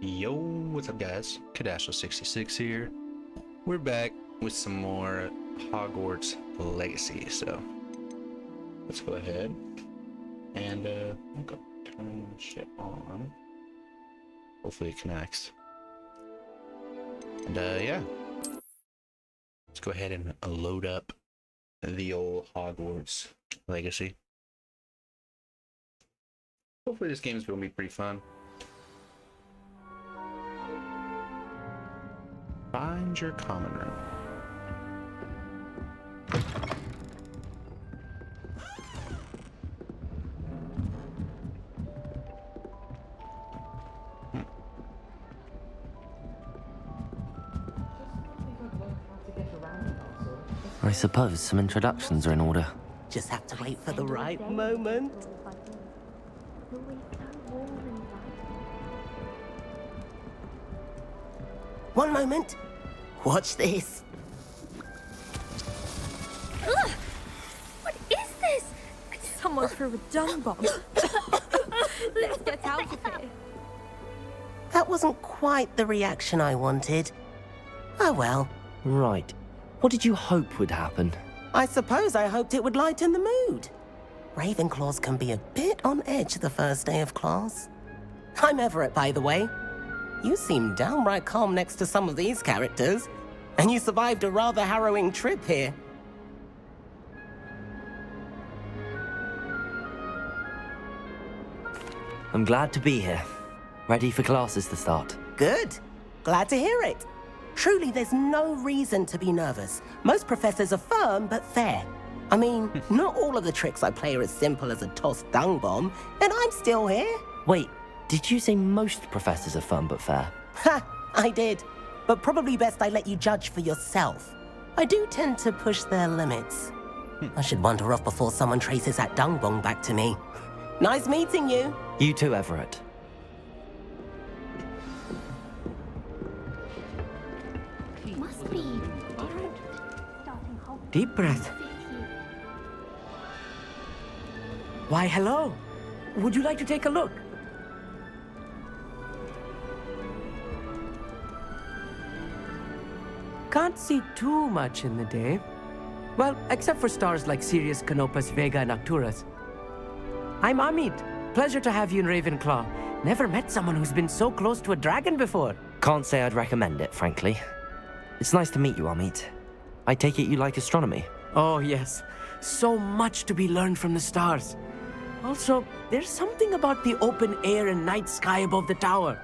Yo, what's up guys? Kadashel66 here. We're back with some more Hogwarts Legacy, so let's go ahead and I'm gonna turn shit on. Hopefully it connects. And yeah. Let's go ahead and load up the old Hogwarts Legacy. Hopefully this game is gonna be pretty fun. Find your common room. I suppose some introductions are in order. Just have to wait for the right moment. One moment. Watch this. Ugh! What is this? Someone threw a dung bomb. Let's get out of here. That wasn't quite the reaction I wanted. Oh well. Right. What did you hope would happen? I suppose I hoped it would lighten the mood. Ravenclaws can be a bit on edge the first day of class. I'm Everett, by the way. You seem downright calm next to some of these characters, and you survived a rather harrowing trip here. I'm glad to be here. Ready for classes to start. Good. Glad to hear it. Truly, there's no reason to be nervous. Most professors are firm but fair. I mean, not all of the tricks I play are as simple as a tossed dung bomb, and I'm still here. Wait, did you say most professors are fun but fair? Ha! I did. But probably best I let you judge for yourself. I do tend to push their limits. I should wander off before someone traces that dung bomb back to me. Nice meeting you. You too, Everett. Must be. Deep breath. Why, hello. Would you like to take a look? Can't see too much in the day. Well, except for stars like Sirius, Canopus, Vega, and Arcturus. I'm Amit. Pleasure to have you in Ravenclaw. Never met someone who's been so close to a dragon before. Can't say I'd recommend it, frankly. It's nice to meet you, Amit. I take it you like astronomy? Oh, yes. So much to be learned from the stars. Also, there's something about the open air and night sky above the tower.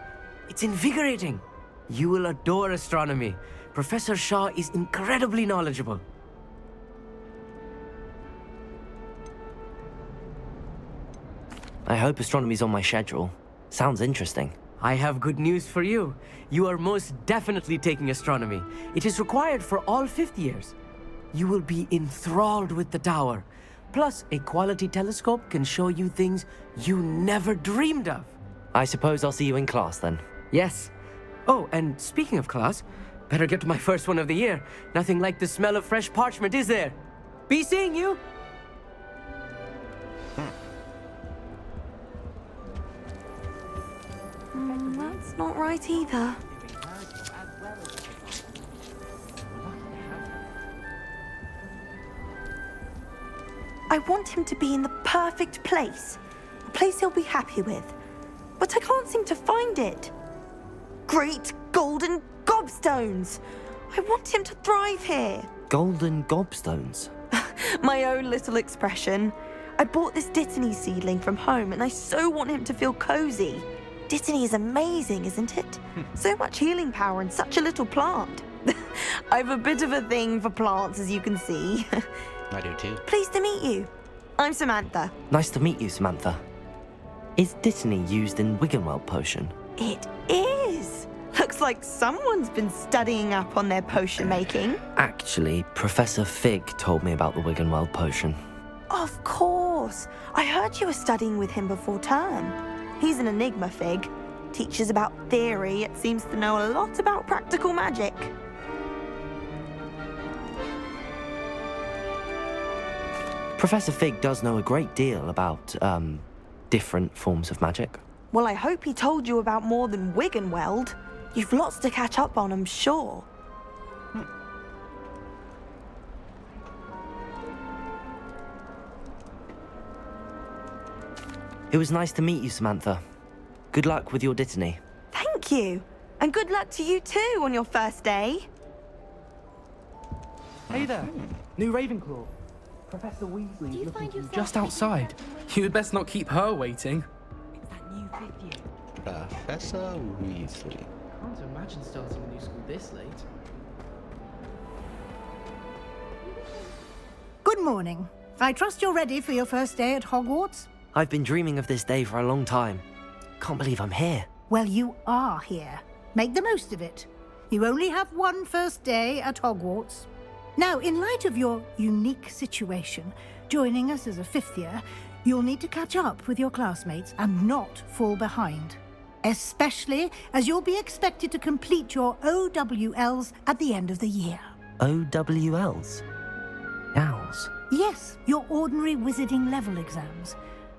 It's invigorating. You will adore astronomy. Professor Shaw is incredibly knowledgeable. I hope astronomy's on my schedule. Sounds interesting. I have good news for you. You are most definitely taking astronomy. It is required for all fifth years. You will be enthralled with the tower. Plus, a quality telescope can show you things you never dreamed of. I suppose I'll see you in class then. Yes. Oh, and speaking of class, better get to my first one of the year. Nothing like the smell of fresh parchment, is there? Be seeing you! That's not right either. I want him to be in the perfect place. A place he'll be happy with. But I can't seem to find it. Great golden gobstones! I want him to thrive here. Golden gobstones? My own little expression. I bought this Dittany seedling from home and I so want him to feel cozy. Dittany is amazing, isn't it? So much healing power in such a little plant. I've a bit of a thing for plants, as you can see. I do too. Pleased to meet you. I'm Samantha. Nice to meet you, Samantha. Is Dittany used in Wiggenweld potion? It is. Looks like someone's been studying up on their potion making. Actually, Professor Fig told me about the Wiggenweld potion. Of course. I heard you were studying with him before term. He's an enigma, Fig. Teaches about theory, yet seems to know a lot about practical magic. Professor Fig does know a great deal about, different forms of magic. Well, I hope he told you about more than Wiggenweld. You've lots to catch up on, I'm sure. It was nice to meet you, Samantha. Good luck with your dittany. Thank you. And good luck to you too on your first day. Hey there, new Ravenclaw. Professor Weasley Do you is find looking for you yourself just taking outside. breath You'd best not keep her waiting. It's that new fifth year. Professor Weasley. Can't imagine starting a new school this late. Good morning. I trust you're ready for your first day at Hogwarts? I've been dreaming of this day for a long time. Can't believe I'm here. Well, you are here. Make the most of it. You only have one first day at Hogwarts. Now, in light of your unique situation, joining us as a fifth year, you'll need to catch up with your classmates and not fall behind. Especially as you'll be expected to complete your OWLs at the end of the year. OWLs? Owls? Yes, your ordinary wizarding level exams.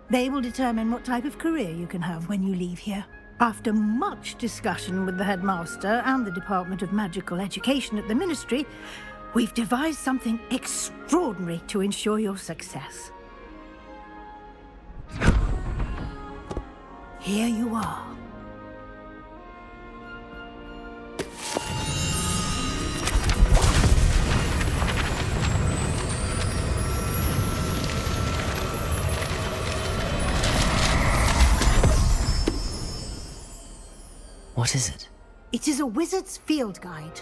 They will determine what type of career you can have when you leave here. After much discussion with the headmaster and the Department of Magical Education at the Ministry, we've devised something extraordinary to ensure your success. Here you are. What is it? It is a wizard's field guide.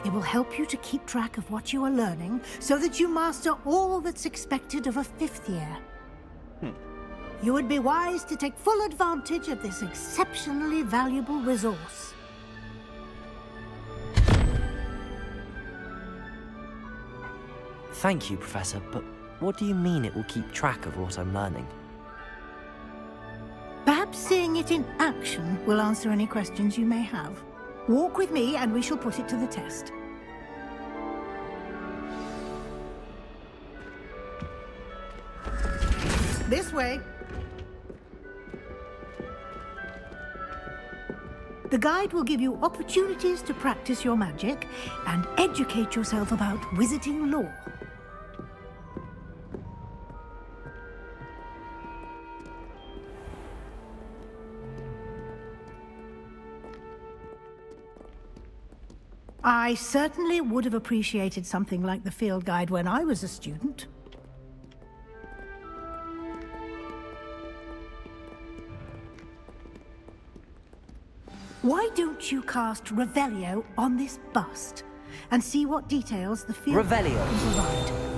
It will help you to keep track of what you are learning so that you master all that's expected of a fifth year. You would be wise to take full advantage of this exceptionally valuable resource. Thank you, Professor, but what do you mean it will keep track of what I'm learning? Perhaps seeing it in action will answer any questions you may have. Walk with me and we shall put it to the test. This way. The guide will give you opportunities to practice your magic and educate yourself about wizarding lore. I certainly would have appreciated something like the field guide when I was a student. Why don't you cast Revelio on this bust and see what details the field guide Revelio. can provide?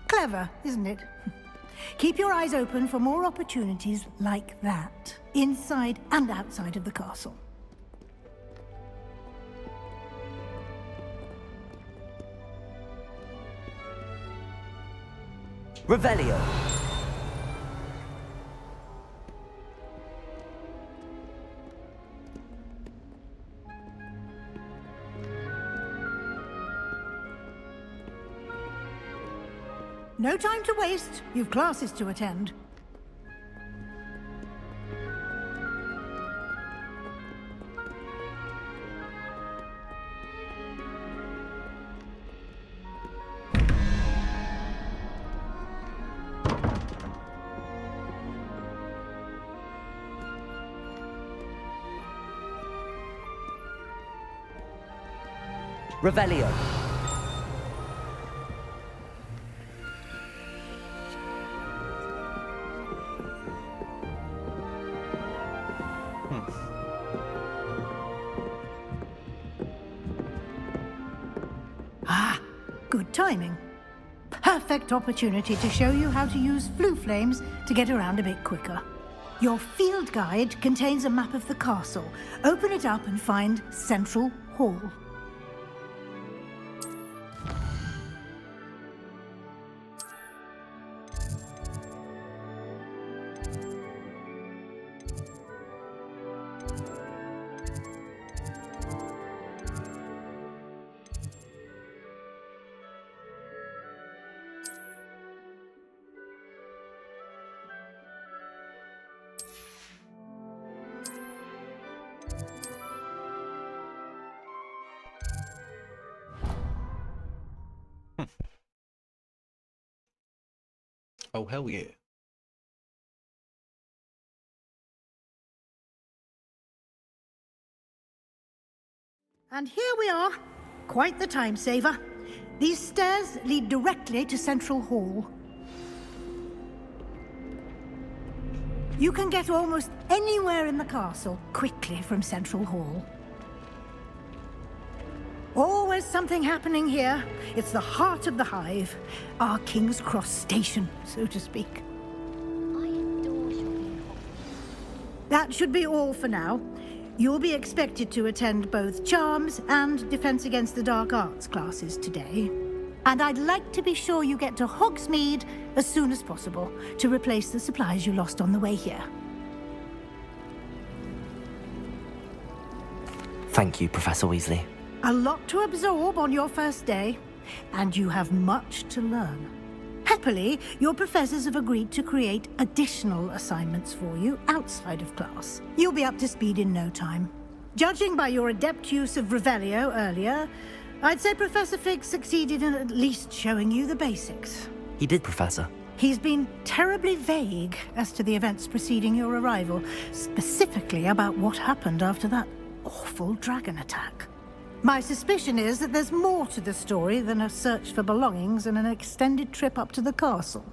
Clever, isn't it? Keep your eyes open for more opportunities like that, inside and outside of the castle. Revelio. No time to waste. You've classes to attend. Revelio. Ah, good timing. Perfect opportunity to show you how to use flue flames to get around a bit quicker. Your field guide contains a map of the castle. Open it up and find Central Hall. Oh, hell yeah. And here we are. Quite the time saver. These stairs lead directly to Central Hall. You can get almost anywhere in the castle quickly from Central Hall. Always something happening here. It's the heart of the hive. Our King's Cross station, so to speak. I adore shopping. That should be all for now. You'll be expected to attend both Charms and Defense Against the Dark Arts classes today. And I'd like to be sure you get to Hogsmeade as soon as possible to replace the supplies you lost on the way here. Thank you, Professor Weasley. A lot to absorb on your first day, and you have much to learn. Happily, your professors have agreed to create additional assignments for you outside of class. You'll be up to speed in no time. Judging by your adept use of Revelio earlier, I'd say Professor Fig succeeded in at least showing you the basics. He did, Professor. He's been terribly vague as to the events preceding your arrival, specifically about what happened after that awful dragon attack. My suspicion is that there's more to the story than a search for belongings and an extended trip up to the castle.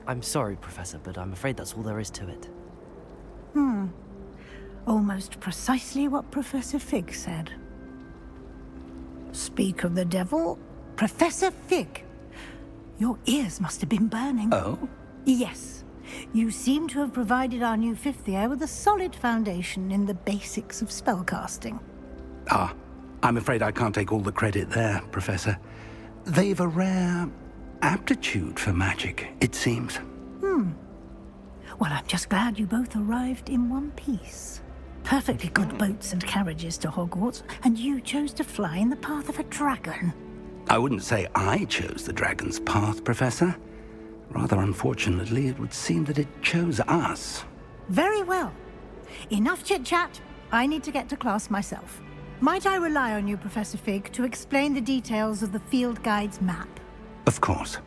I'm sorry, Professor, but I'm afraid that's all there is to it. Almost precisely what Professor Fig said. Speak of the devil, Professor Fig. Your ears must have been burning. Oh? Yes. You seem to have provided our new fifth year with a solid foundation in the basics of spellcasting. Ah, I'm afraid I can't take all the credit there, Professor. They've a rare aptitude for magic, it seems. Well, I'm just glad you both arrived in one piece. Perfectly good boats and carriages to Hogwarts, and you chose to fly in the path of a dragon. I wouldn't say I chose the dragon's path, Professor. Rather unfortunately, it would seem that it chose us. Very well. Enough chit-chat. I need to get to class myself. Might I rely on you, Professor Fig, to explain the details of the field guide's map? Of course.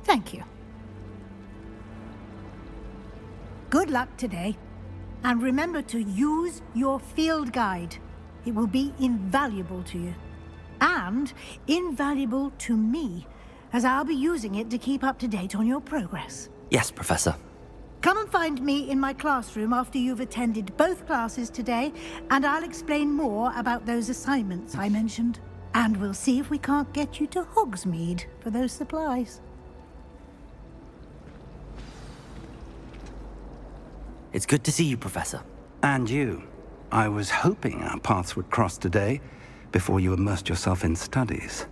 Thank you. Good luck today. And remember to use your field guide. It will be invaluable to you. And invaluable to me, as I'll be using it to keep up to date on your progress. Yes, Professor. Come and find me in my classroom after you've attended both classes today, and I'll explain more about those assignments I mentioned. And we'll see if we can't get you to Hogsmeade for those supplies. It's good to see you, Professor. And you. I was hoping our paths would cross today, before you immersed yourself in studies.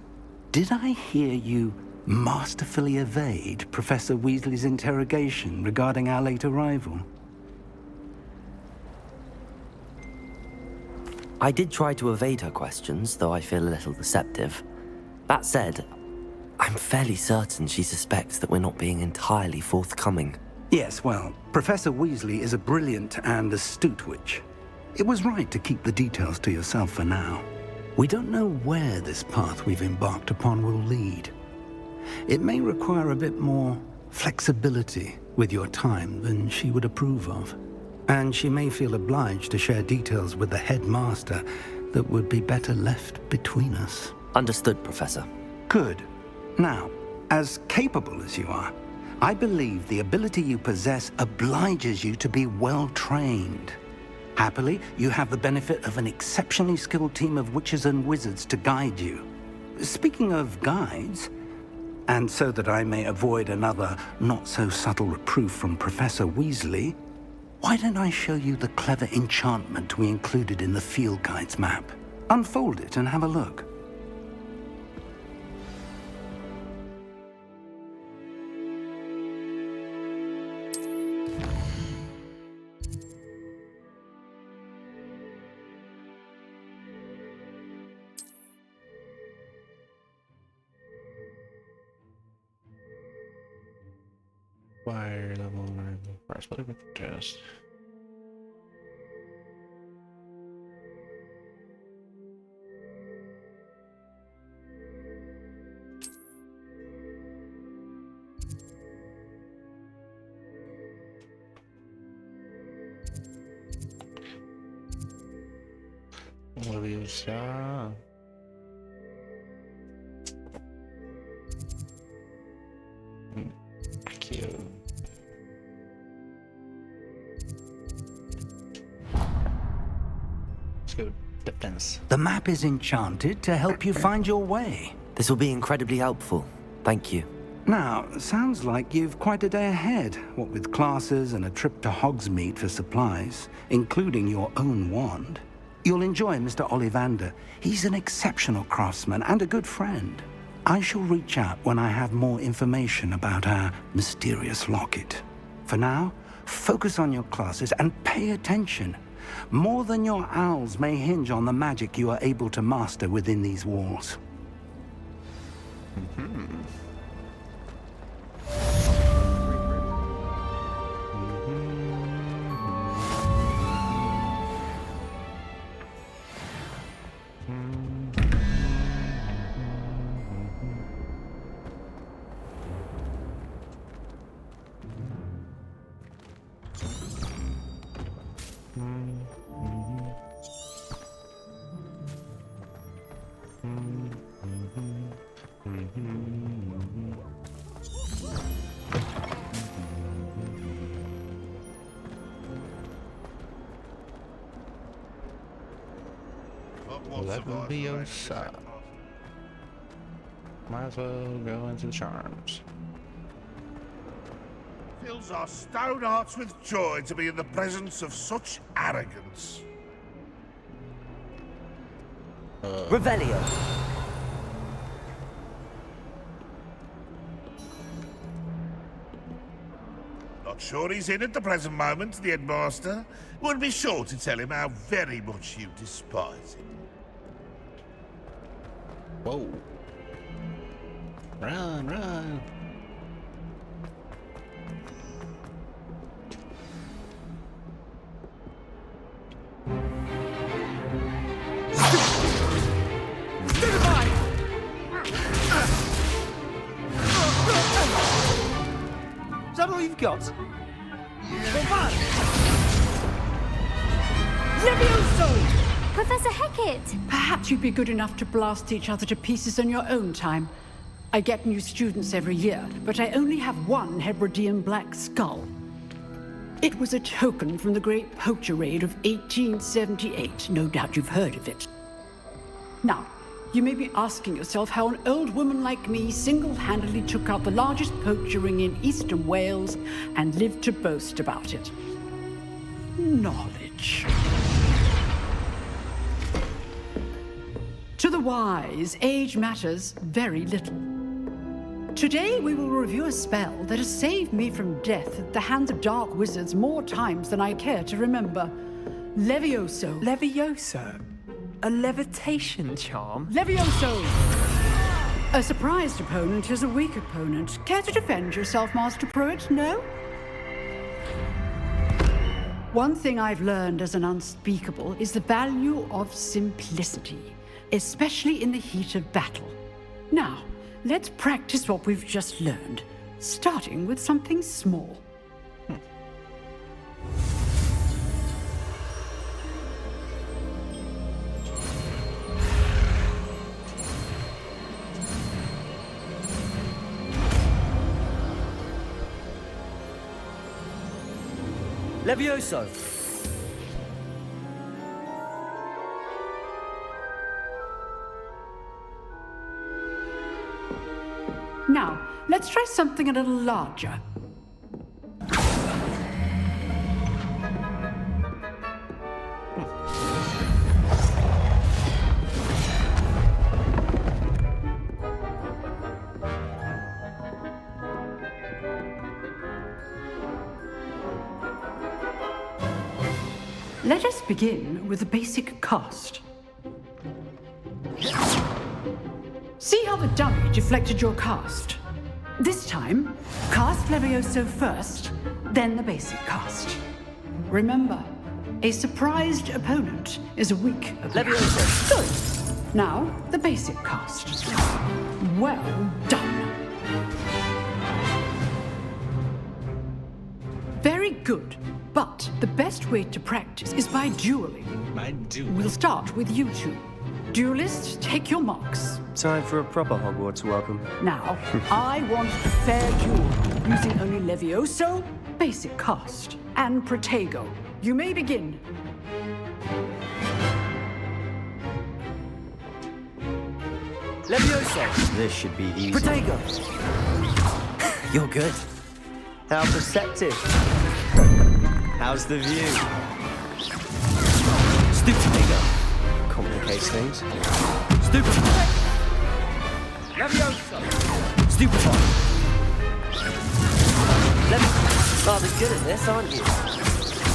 Did I hear you masterfully evade Professor Weasley's interrogation regarding our late arrival? I did try to evade her questions, though I feel a little deceptive. That said, I'm fairly certain she suspects that we're not being entirely forthcoming. Yes, well, Professor Weasley is a brilliant and astute witch. It was right to keep the details to yourself for now. We don't know where this path we've embarked upon will lead. It may require a bit more flexibility with your time than she would approve of. And she may feel obliged to share details with the headmaster that would be better left between us. Understood, Professor. Good. Now, as capable as you are, I believe the ability you possess obliges you to be well trained. Happily, you have the benefit of an exceptionally skilled team of witches and wizards to guide you. Speaking of guides, and so that I may avoid another not-so-subtle reproof from Professor Weasley, why don't I show you the clever enchantment we included in the field guide's map? Unfold it and have a look. Fire level, price, whatever test. Leviosa. Cute. Let's go defense. The map is enchanted to help you find your way. This will be incredibly helpful. Thank you. Now, sounds like you've quite a day ahead, what with classes and a trip to Hogsmeade for supplies, including your own wand. You'll enjoy Mr. Ollivander. He's an exceptional craftsman and a good friend. I shall reach out when I have more information about our mysterious locket. For now, focus on your classes and pay attention. More than your owls may hinge on the magic you are able to master within these walls. Leviosa. Might as well go into the charms. Fills our stout hearts with joy to be in the presence of such arrogance. Revelio. Not sure he's in at the present moment, the headmaster. Would be sure to tell him how very much you despise him. Whoa. Run, run. Is that all you've got? Levioso! Professor Hecat! Perhaps you'd be good enough to blast each other to pieces on your own time. I get new students every year, but I only have one Hebridean black skull. It was a token from the Great Poacher Raid of 1878. No doubt you've heard of it. Now, you may be asking yourself how an old woman like me single-handedly took out the largest poacher ring in eastern Wales and lived to boast about it. Knowledge. To the wise, age matters very little. Today we will review a spell that has saved me from death at the hands of dark wizards more times than I care to remember. Levioso. Levioso? A levitation charm? Levioso! A surprised opponent is a weak opponent. Care to defend yourself, Master Pruitt? No? One thing I've learned as an unspeakable is the value of simplicity, especially in the heat of battle. Now, let's practice what we've just learned, starting with something small. Levioso! Now, let's try something a little larger. Let us begin with the basic cast. See how the dummy deflected your cast? This time, cast Levioso first, then the basic cast. Remember, a surprised opponent is a weak opponent. Levioso! Good. Now, the basic cast. Well done. Very good. But the best way to practice is by dueling. By dueling? We'll start with you two. Duelists, take your marks. Time for a proper Hogwarts welcome. Now, I want a fair duel, using only Levioso, basic cast, and Protego. You may begin. Levioso! This should be easy. Protego! You're good. How perceptive. How's the view? Stupefy! Complicates things. Stupefy! Levioso! Stupefy! Rather good at this, aren't you?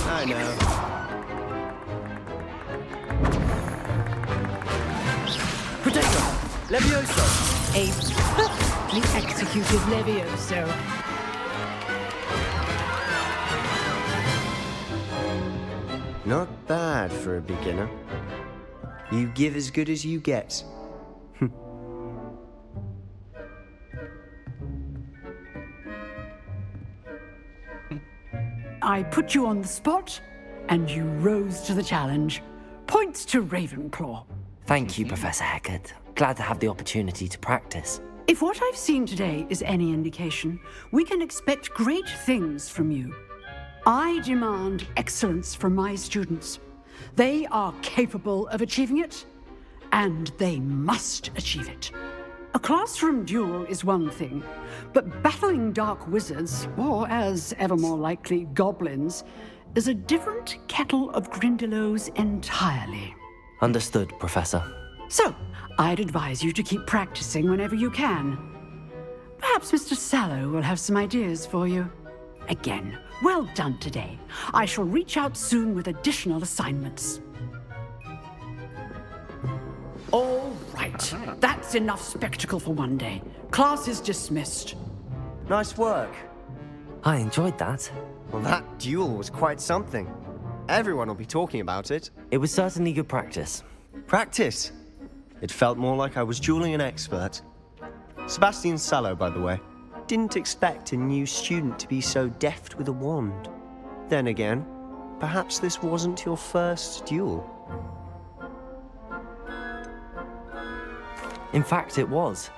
I know. Protego! Levioso! A perfectly executed Levioso. Not bad for a beginner. You give as good as you get. I put you on the spot, and you rose to the challenge. Points to Ravenclaw. Thank you, Professor Hecat. Glad to have the opportunity to practice. If what I've seen today is any indication, we can expect great things from you. I demand excellence from my students. They are capable of achieving it, and they must achieve it. A classroom duel is one thing, but battling dark wizards, or as ever more likely, goblins, is a different kettle of Grindylows entirely. Understood, Professor. So, I'd advise you to keep practicing whenever you can. Perhaps Mr. Sallow will have some ideas for you. Again, well done today. I shall reach out soon with additional assignments. All right, that's enough spectacle for one day. Class is dismissed. Nice work. I enjoyed that. Well, that duel was quite something. Everyone will be talking about it. It was certainly good practice. Practice? It felt more like I was dueling an expert. Sebastian Sallow, by the way. Didn't expect a new student to be so deft with a wand. Then again, perhaps this wasn't your first duel. In fact, it was.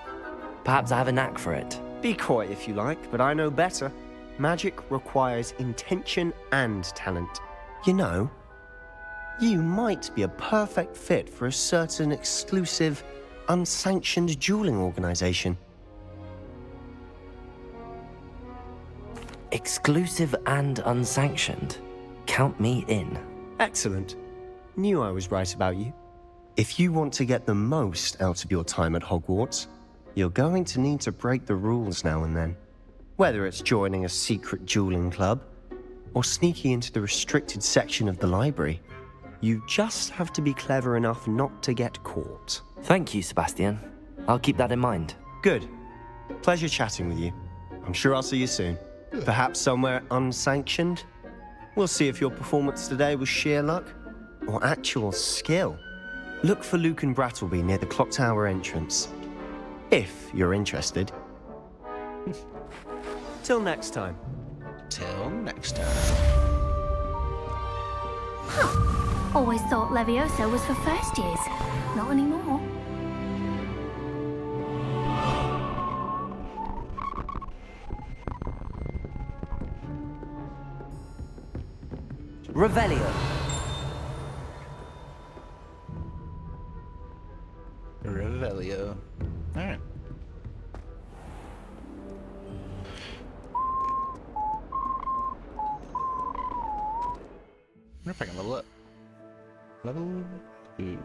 Perhaps I have a knack for it. Be coy if you like, but I know better. Magic requires intention and talent. You know, you might be a perfect fit for a certain exclusive, unsanctioned dueling organization. Exclusive and unsanctioned. Count me in. Excellent. Knew I was right about you. If you want to get the most out of your time at Hogwarts, you're going to need to break the rules now and then. Whether it's joining a secret dueling club, or sneaking into the restricted section of the library, you just have to be clever enough not to get caught. Thank you, Sebastian. I'll keep that in mind. Good. Pleasure chatting with you. I'm sure I'll see you soon. Perhaps somewhere unsanctioned? We'll see if your performance today was sheer luck or actual skill. Look for Luke and Brattleby near the clock tower entrance. If you're interested. Till next time. Till next time. Huh. Always thought Levioso was for first years. Not anymore. Revelio. Revelio. Alright. I wonder if I can level up. Level 2.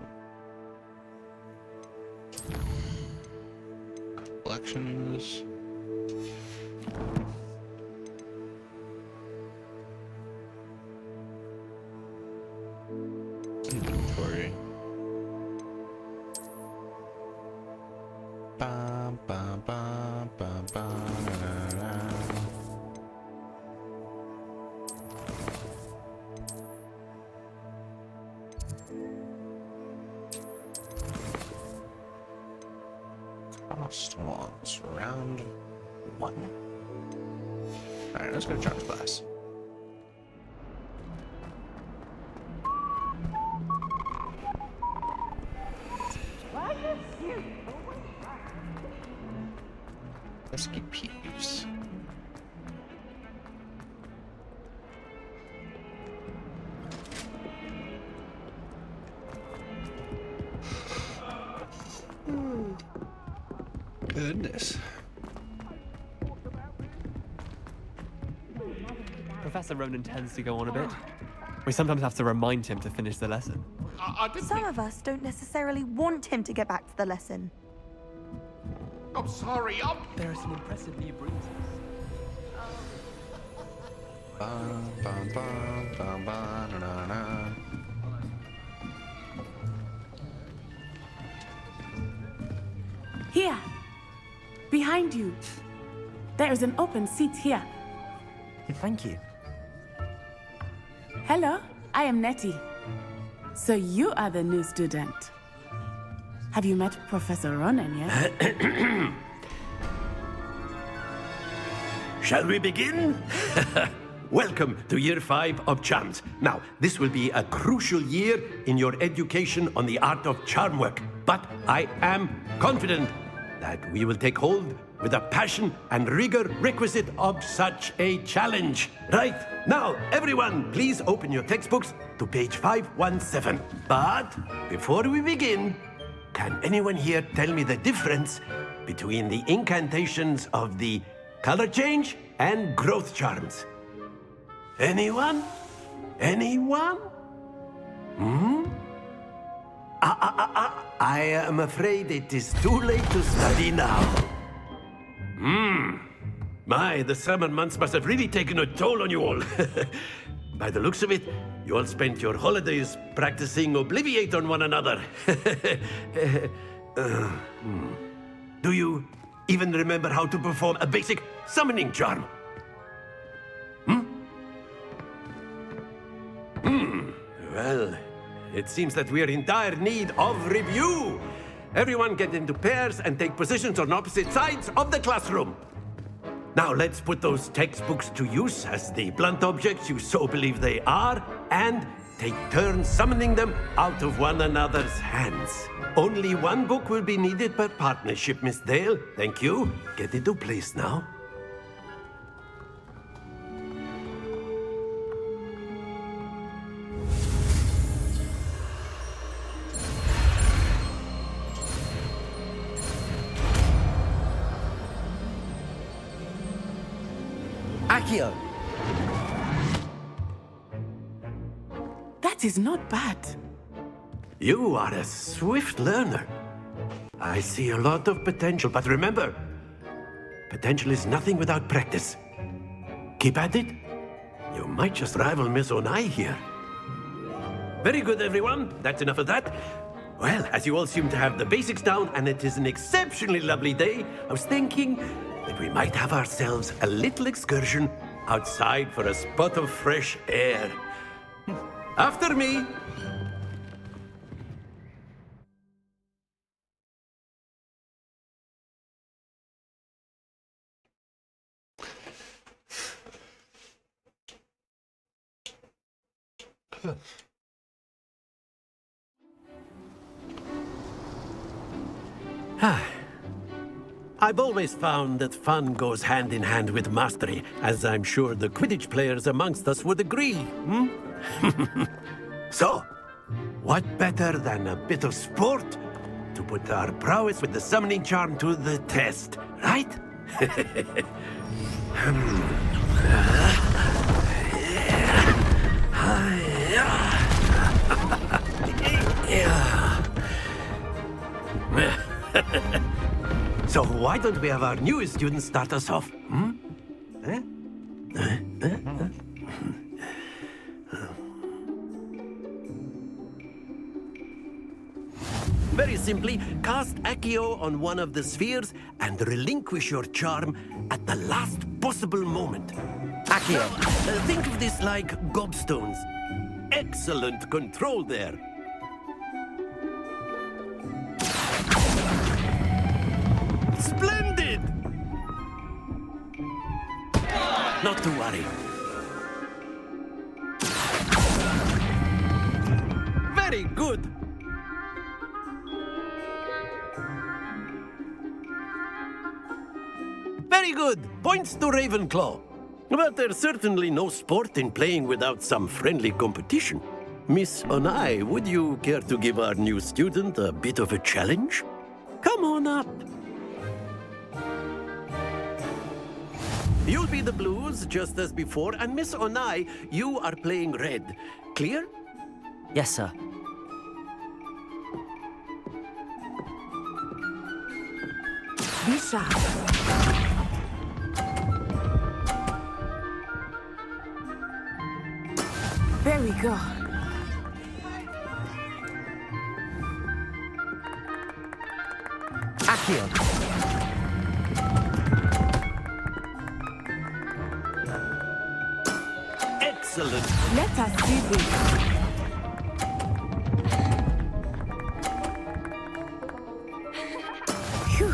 Collections. Inventory. Bum, bum, bum, bum, bum, da, da, da. Lost ones, round 1. Alright, let's go to charge class. Pesky peeves. Goodness. Professor Ronan tends to go on a bit. We sometimes have to remind him to finish the lesson. Some of us don't necessarily want him to get back to the lesson. I'm sorry, There are some impressive new brooms. Bum, bum, bum, bum, bum, na, na, na. Here, behind you. There is an open seat here. Thank you. Hello, I am Nettie. So you are the new student. Have you met Professor Ronan yet? Shall we begin? Welcome to Year 5 of Charms. Now, this will be a crucial year in your education on the art of charm work, but I am confident that we will take hold with the passion and rigor requisite of such a challenge. Right, now, everyone, please open your textbooks to page 517. But before we begin, can anyone here tell me the difference between the incantations of the color change and growth charms? Anyone? Anyone? I am afraid it is too late to study now. My, the summer months must have really taken a toll on you all. By the looks of it, you all spent your holidays practicing Obliviate on one another. Do you even remember how to perform a basic summoning charm? Well, it seems that we are in dire need of review. Everyone get into pairs and take positions on opposite sides of the classroom. Now let's put those textbooks to use as the blunt objects you so believe they are, and take turns summoning them out of one another's hands. Only one book will be needed per partnership, Miss Dale. Thank you. Get into place now. Accio! That is not bad. You are a swift learner. I see a lot of potential, but remember, potential is nothing without practice. Keep at it. You might just rival Miss Onai here. Very good, everyone. That's enough of that. Well, as you all seem to have the basics down, and it is an exceptionally lovely day, I was thinking that we might have ourselves a little excursion outside for a spot of fresh air. After me. I've always found that fun goes hand in hand with mastery, as I'm sure the Quidditch players amongst us would agree. So, what better than a bit of sport to put our prowess with the summoning charm to the test, right? So why don't we have our newest student start us off? Hmm? Eh? Very simply, cast Accio on one of the spheres and relinquish your charm at the last possible moment. Accio. Think of this like gobstones. Excellent control there. Splendid! Not to worry. Very good. Very good. Points to Ravenclaw. But there's certainly no sport in playing without some friendly competition. Miss Onai, would you care to give our new student a bit of a challenge? Come on up. You'll be the blues, just as before, and Miss Onai, you are playing red. Clear? Yes, sir. Be sharp. There we go. Accio. Excellent. Let us see this. Phew.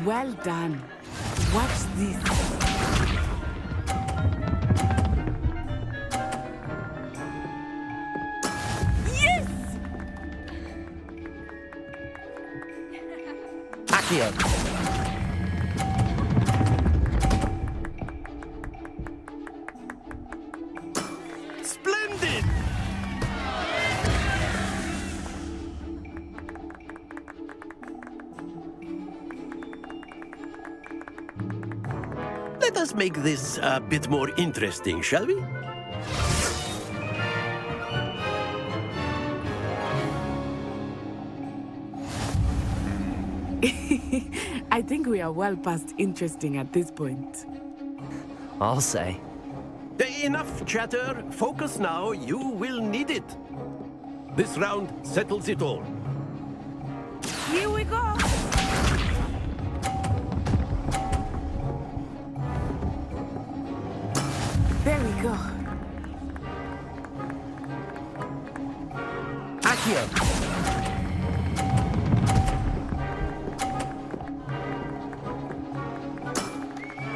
Well done. Watch this. Yes! Accio. Splendid! Let us make this a bit more interesting, shall we? I think we are well past interesting at this point. I'll say. Enough chatter. Focus now. You will need it. This round settles it all. Here we go. There we go. Accio.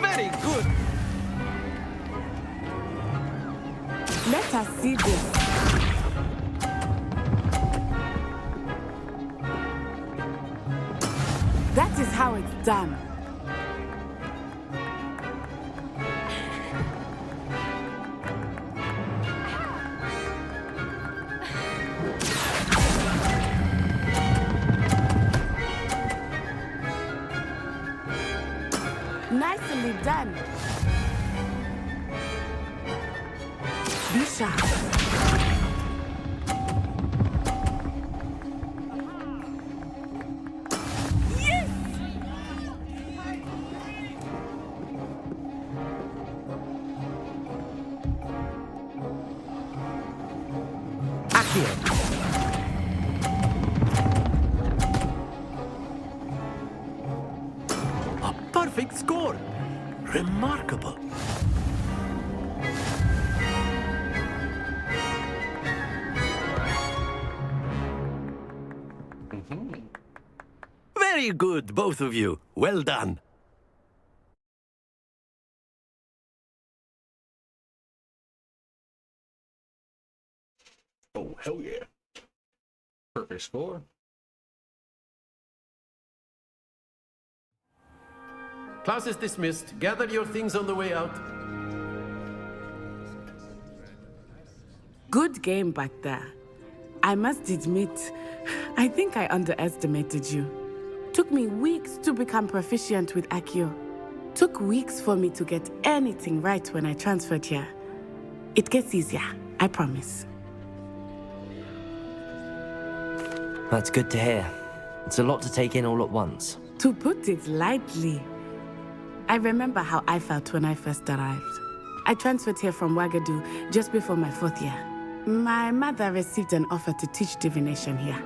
Very good. Let us see this. That is how it's done. Nicely done. Be sharp. Yes! Accio. A perfect score. Remarkable. Very good, both of you. Well done. Oh, hell yeah. Perfect score. Class is dismissed. Gather your things on the way out. Good game back there. I must admit, I think I underestimated you. Took me weeks to become proficient with Accio. Took weeks for me to get anything right when I transferred here. It gets easier, I promise. That's good to hear. It's a lot to take in all at once. To put it lightly, I remember how I felt when I first arrived. I transferred here from Ouagadougou just before my 4th year. My mother received an offer to teach divination here.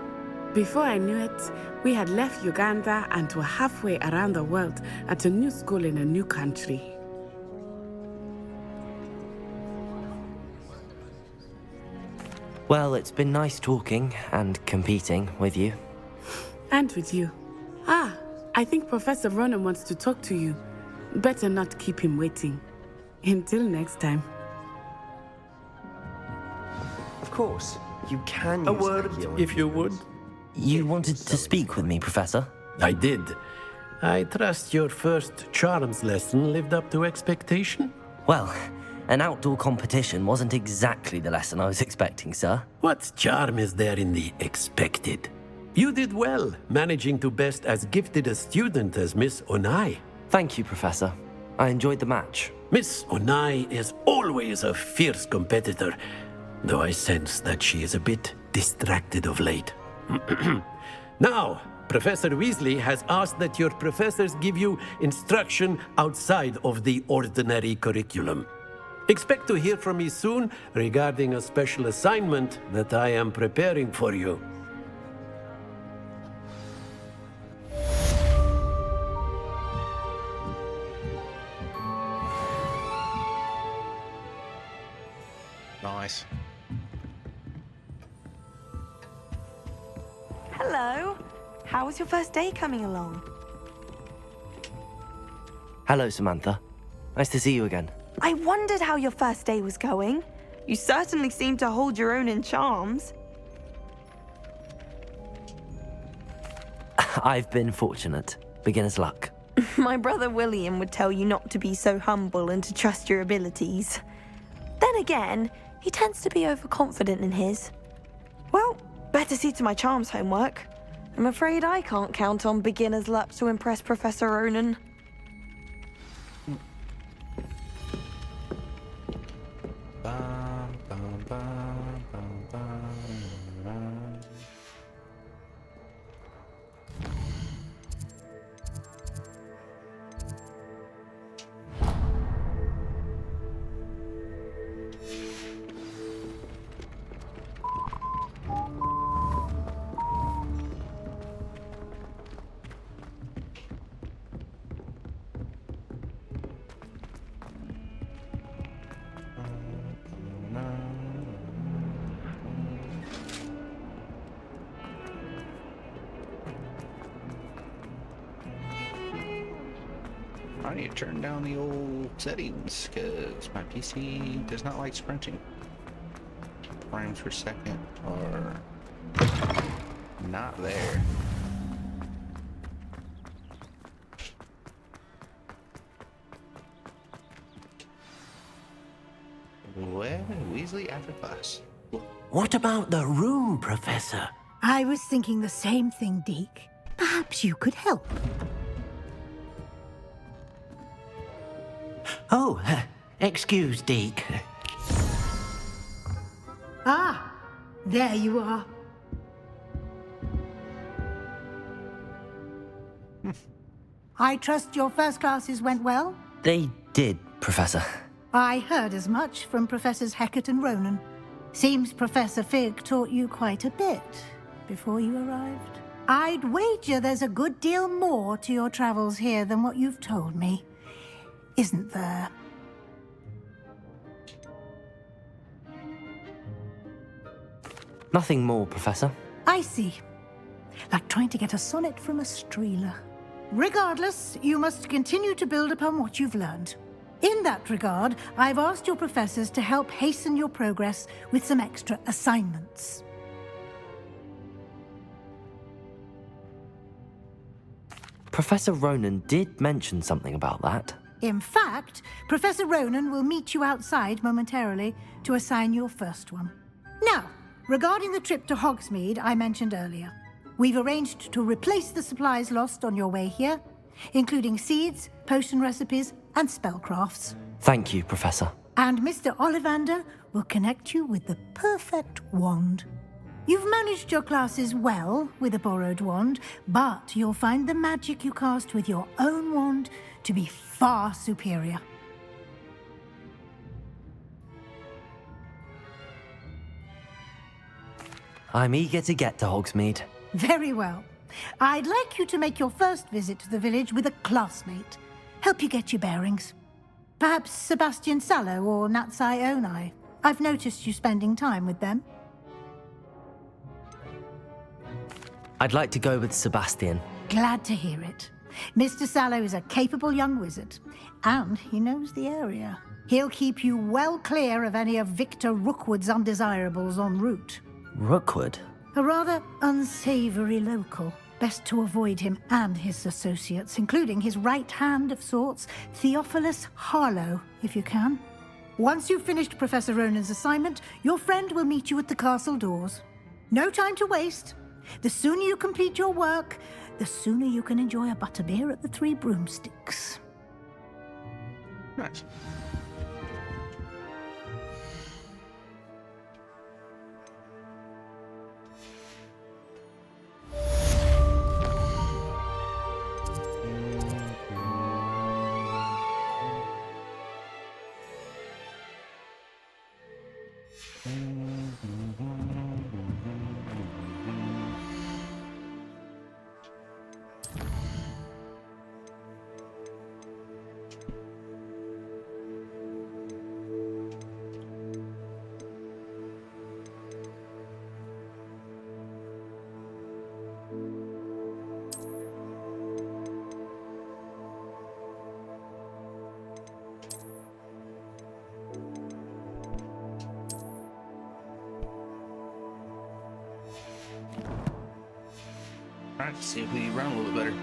Before I knew it, we had left Uganda and were halfway around the world at a new school in a new country. Well, it's been nice talking and competing with you. And with you. Ah, I think Professor Ronan wants to talk to you. Better not keep him waiting. Until next time. Of course, you can A use word, Accio if you would. You wanted to speak with me, Professor? I did. I trust your first charms lesson lived up to expectation? Well, an outdoor competition wasn't exactly the lesson I was expecting, sir. What charm is there in the expected? You did well, managing to best as gifted a student as Miss Onai. Thank you, Professor. I enjoyed the match. Miss Onai is always a fierce competitor, though I sense that she is a bit distracted of late. Now, Professor Weasley has asked that your professors give you instruction outside of the ordinary curriculum. Expect to hear from me soon regarding a special assignment that I am preparing for you. Nice. Hello. How was your first day coming along? Hello, Samantha. Nice to see you again. I wondered how your first day was going. You certainly seem to hold your own in charms. I've been fortunate. Beginner's luck. My brother William would tell you not to be so humble and to trust your abilities. Then again, he tends to be overconfident in his. Well, better see to my charms homework. I'm afraid I can't count on beginner's luck to impress Professor Ronan. I need to turn down the old settings because my PC does not like sprinting. Frames per second are not there. Well, Weasley after class. What about the room, Professor? I was thinking the same thing, Deke. Perhaps you could help. Oh, excuse, Deke. Ah, there you are. I trust your first classes went well? They did, Professor. I heard as much from Professors Hecat and Ronan. Seems Professor Fig taught you quite a bit before you arrived. I'd wager there's a good deal more to your travels here than what you've told me. Isn't there? Nothing more, Professor. I see. Like trying to get a sonnet from a streeler. Regardless, you must continue to build upon what you've learned. In that regard, I've asked your professors to help hasten your progress with some extra assignments. Professor Ronan did mention something about that. In fact, Professor Ronan will meet you outside momentarily to assign your first one. Now, regarding the trip to Hogsmeade I mentioned earlier, we've arranged to replace the supplies lost on your way here, including seeds, potion recipes, and spellcrafts. Thank you, Professor. And Mr. Ollivander will connect you with the perfect wand. You've managed your classes well with a borrowed wand, but you'll find the magic you cast with your own wand to be far superior. I'm eager to get to Hogsmeade. Very well. I'd like you to make your first visit to the village with a classmate. Help you get your bearings. Perhaps Sebastian Sallow or Natsai Onai. I've noticed you spending time with them. I'd like to go with Sebastian. Glad to hear it. Mr. Sallow is a capable young wizard, and he knows the area. He'll keep you well clear of any of Victor Rookwood's undesirables en route. Rookwood? A rather unsavory local. Best to avoid him and his associates, including his right hand of sorts, Theophilus Harlow, if you can. Once you've finished Professor Ronan's assignment, your friend will meet you at the castle doors. No time to waste. The sooner you complete your work, the sooner you can enjoy a butterbeer at the Three Broomsticks. Nice. Alright, let's see if we run a little bit better.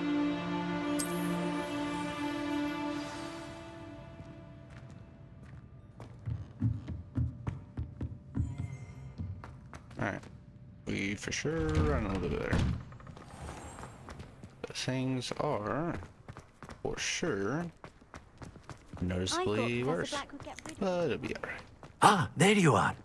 Alright, we for sure run a little bit better. But things are, for sure, noticeably worse. But it'll be alright. Ah, there you are.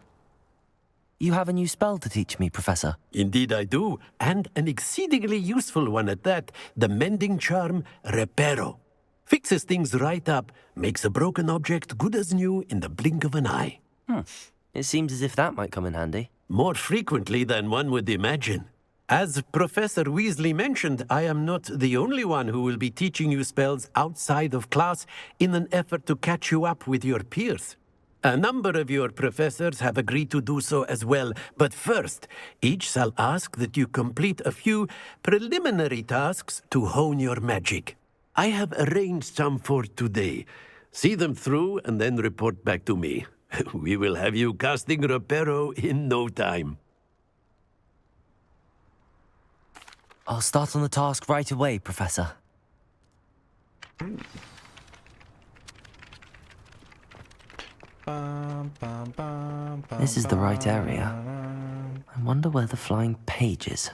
You have a new spell to teach me, Professor. Indeed I do, and an exceedingly useful one at that, the mending charm Reparo. Fixes things right up, makes a broken object good as new in the blink of an eye. It seems as if that might come in handy. More frequently than one would imagine. As Professor Weasley mentioned, I am not the only one who will be teaching you spells outside of class in an effort to catch you up with your peers. A number of your professors have agreed to do so as well, but first, each shall ask that you complete a few preliminary tasks to hone your magic. I have arranged some for today. See them through and then report back to me. We will have you casting Reparo in no time. I'll start on the task right away, Professor. This is the right area. I wonder where the flying page is.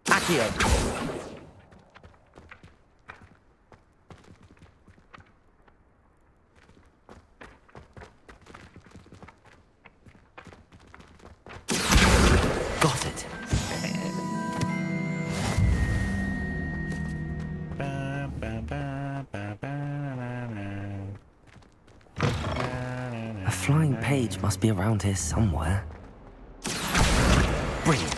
Accio! Got it. A flying page must be around here somewhere. Brilliant.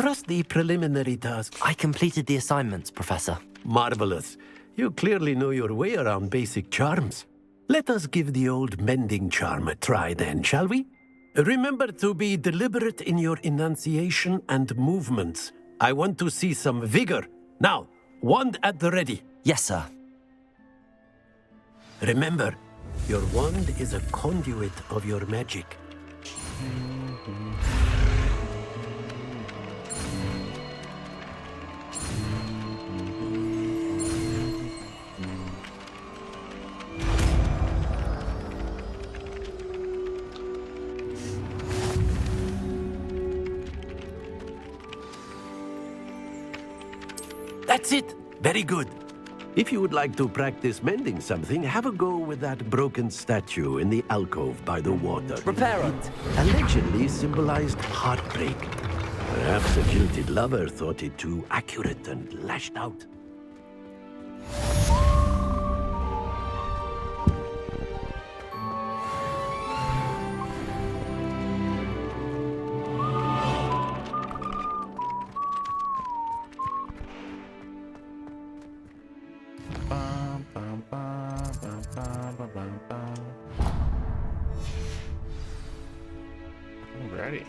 trust the preliminary task. I completed the assignments, Professor. Marvelous. You clearly know your way around basic charms. Let us give the old mending charm a try then, shall we? Remember to be deliberate in your enunciation and movements. I want to see some vigor. Now, wand at the ready. Yes, sir. Remember, your wand is a conduit of your magic. That's it! Very good. If you would like to practice mending something, have a go with that broken statue in the alcove by the water. Repair it. Allegedly symbolized heartbreak. Perhaps a jilted lover thought it too accurate and lashed out. Alrighty.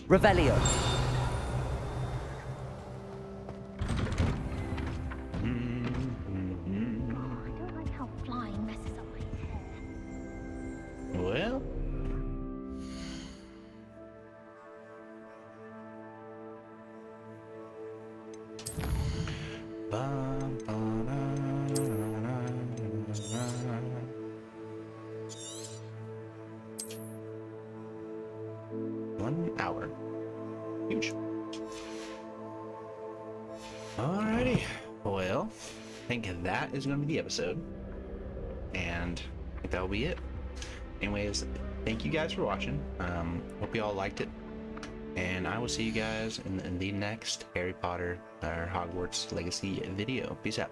Revelio. I don't like how flying messes up my hair. Well. One hour. Huge. Alrighty. Well, I think that is going to be the episode. And I think that'll be it. Anyways, thank you guys for watching. Hope you all liked it. And I will see you guys in the next Harry Potter or Hogwarts Legacy video. Peace out.